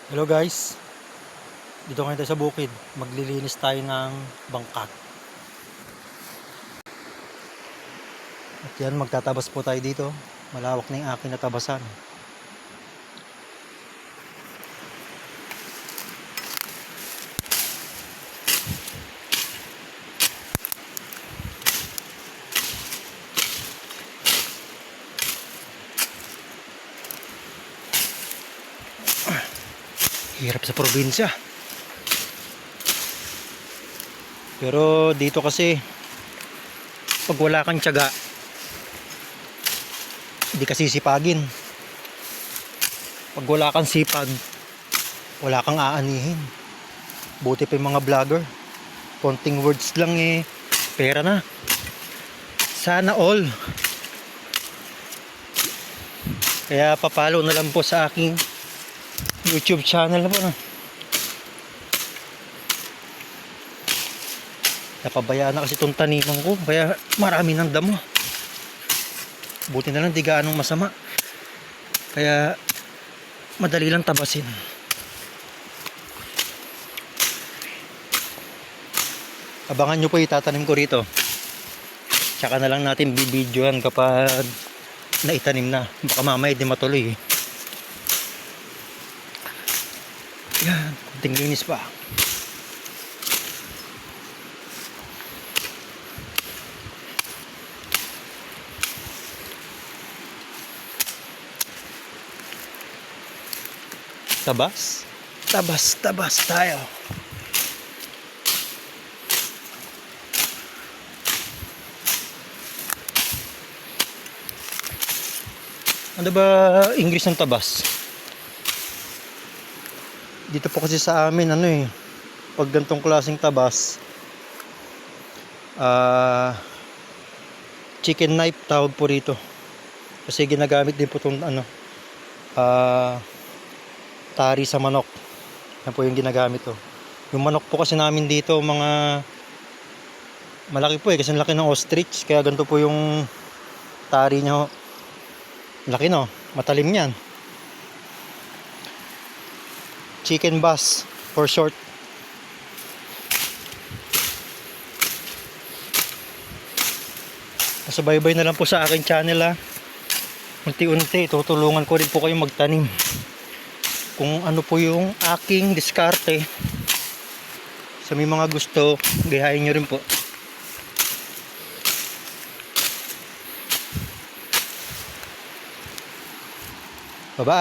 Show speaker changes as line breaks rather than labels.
Hello guys, dito ngayon tayo sa bukid. Maglilinis tayo ng bangkat. At yan, magtatabas po tayo dito. Malawak na yung aking natabasan. Hirap sa probinsya. Pero dito kasi, pag wala kang tiyaga, hindi ka sisipagin. Pag wala kang sipag, wala kang aanihin. Buti pa yung mga vlogger. Konting words lang pera na. Sana all. Kaya papalo na lang po sa aking YouTube channel na po na. Napabayaan na kasi itong taniman ko, kaya marami ng damo. Buti na lang di gaanong masama, kaya madali lang tabasin. Abangan nyo po itatanim ko rito. Tsaka na lang natin bibidyoan kapag naitanim na. Baka mamaya di matuloy Yan, kunting linis pa. Tabas tayo. Ano ba English ng tabas? Dito po kasi sa amin pag gantong klaseng tabas, chicken knife tawag po rito. Kasi ginagamit din po itong tari sa manok. Yan po yung ginagamit to. Yung manok po kasi namin dito mga malaki po kasi laki ng ostrich, kaya ganito po yung tari niya. Laki matalim yan. Chicken bass for short. Subaybay na lang po sa aking channel Unti-unti tutulungan ko rin po kayo magtanim. Kung ano po yung aking diskarte. Sa may mga gusto, gayahin nyo rin po. Bye-bye.